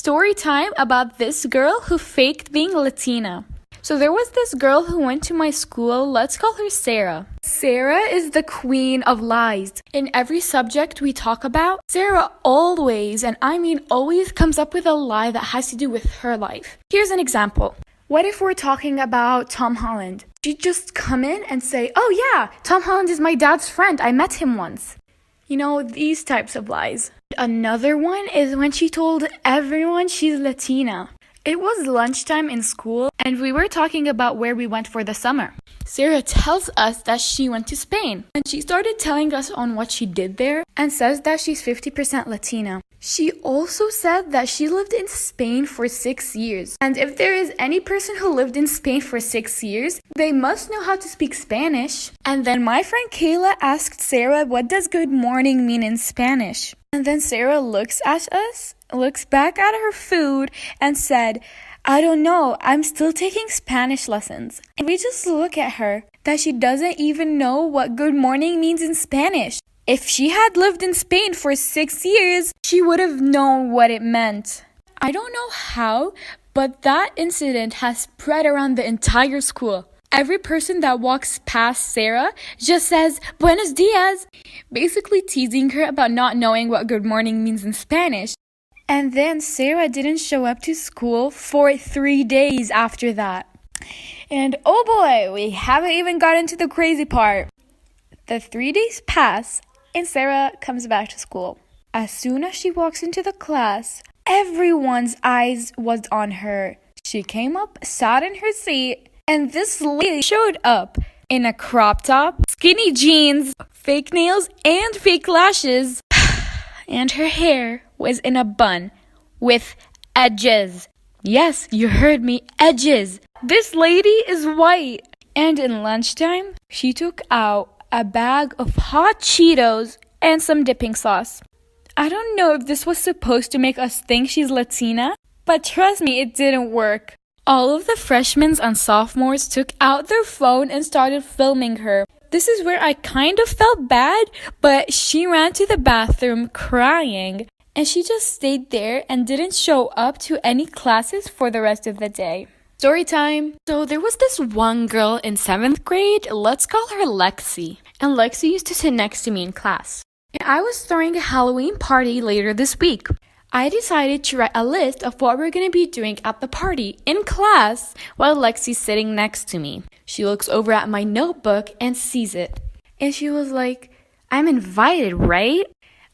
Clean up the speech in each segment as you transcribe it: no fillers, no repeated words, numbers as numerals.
story time about this girl who faked being Latina. So there was this girl who went to my school. Let's call her Sarah. Sarah is the queen of lies. In every subject we talk about, Sarah always, and I mean always, comes up with a lie that has to do with her life. Here's an example. What if we're talking about Tom Holland? She'd just come in and say, "Oh yeah, Tom Holland is my dad's friend. I met him once." You know, these types of lies. Another one is when she told everyone she's Latina. It was lunchtime in school, and we were talking about where we went for the summer. Sarah tells us that she went to Spain, and she started telling us on what she did there, and says that she's 50% Latina. She also said that she lived in Spain for 6 years, and if there is any person who lived in Spain for 6 years, they must know how to speak Spanish. And then my friend Kayla asked Sarah, "What does good morning mean in Spanish?" And then Sarah looks at us, looks back at her food, and said, "I don't know, I'm still taking Spanish lessons." And we just look at her, that she doesn't even know what good morning means in Spanish. If she had lived in Spain for 6 years, she would have known what it meant. I don't know how, but that incident has spread around the entire school. Every person that walks past Sarah just says, "Buenos dias," basically teasing her about not knowing what good morning means in Spanish. And then Sarah didn't show up to school for 3 days after that. And oh boy, we haven't even gotten to the crazy part. The 3 days pass, and Sarah comes back to school. As soon as she walks into the class, everyone's eyes was on her. She came up, sat in her seat, and this lady showed up in a crop top, skinny jeans, fake nails, and fake lashes. And her hair was in a bun with edges. Yes, you heard me, edges. This lady is white. And in lunchtime, she took out a bag of hot Cheetos and some dipping sauce. I don't know if this was supposed to make us think she's Latina, but trust me, it didn't work. All of the freshmen and sophomores took out their phone and started filming her. This is where I kind of felt bad, but she ran to the bathroom crying, and she just stayed there and didn't show up to any classes for the rest of the day. Story time. So there was this one girl in 7th grade, let's call her Lexi. And Lexi used to sit next to me in class. And I was throwing a Halloween party later this week. I decided to write a list of what we're going to be doing at the party in class while Lexi's sitting next to me. She looks over at my notebook and sees it. And she was like, "I'm invited, right?"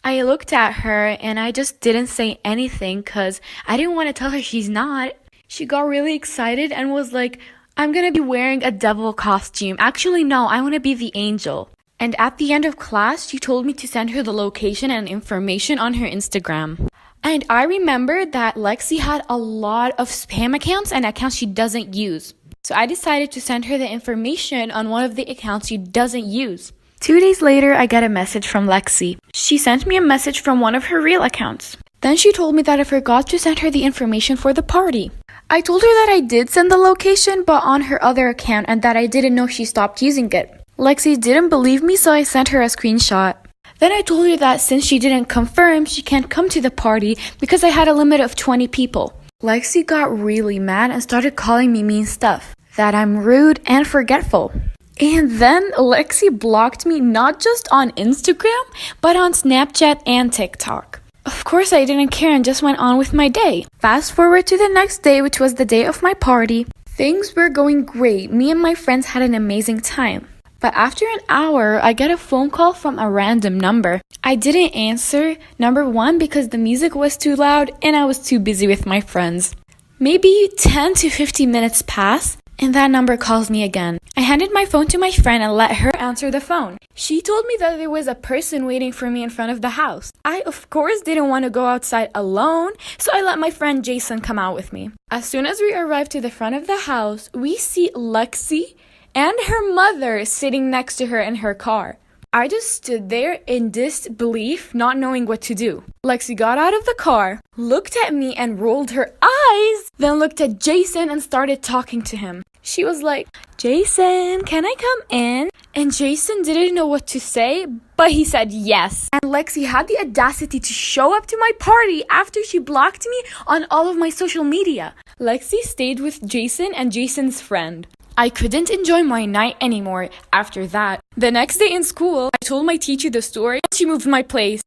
I looked at her and I just didn't say anything because I didn't want to tell her she's not. She got really excited and was like, "I'm going to be wearing a devil costume. Actually, no, I want to be the angel." And at the end of class, she told me to send her the location and information on her Instagram. And I remembered that Lexi had a lot of spam accounts and accounts she doesn't use. So I decided to send her the information on one of the accounts she doesn't use. 2 days later, I get a message from Lexi. She sent me a message from one of her real accounts. Then she told me that I forgot to send her the information for the party. I told her that I did send the location, but on her other account, and that I didn't know she stopped using it. Lexi didn't believe me, so I sent her a screenshot. Then I told her that since she didn't confirm, she can't come to the party because I had a limit of 20 people. Lexi got really mad and started calling me mean stuff, that I'm rude and forgetful. And then Lexi blocked me not just on Instagram, but on Snapchat and TikTok. Of course, I didn't care and just went on with my day. Fast forward to the next day, which was the day of my party. Things were going great. Me and my friends had an amazing time. But after an hour, I get a phone call from a random number. I didn't answer, number one, because the music was too loud and I was too busy with my friends. Maybe 10 to 15 minutes pass, and that number calls me again. I handed my phone to my friend and let her answer the phone. She told me that there was a person waiting for me in front of the house. I, of course, didn't want to go outside alone, so I let my friend Jason come out with me. As soon as we arrived to the front of the house, we see Lexi and her mother sitting next to her in her car. I just stood there in disbelief, not knowing what to do. Lexi got out of the car, looked at me, and rolled her eyes, then looked at Jason and started talking to him. She was like, Jason, can I come in? And Jason didn't know what to say, but he said yes. And Lexi had the audacity to show up to my party after she blocked me on all of my social media. Lexi stayed with Jason and Jason's friend. I couldn't enjoy my night anymore after that. The next day in school, I told my teacher the story and she moved my place.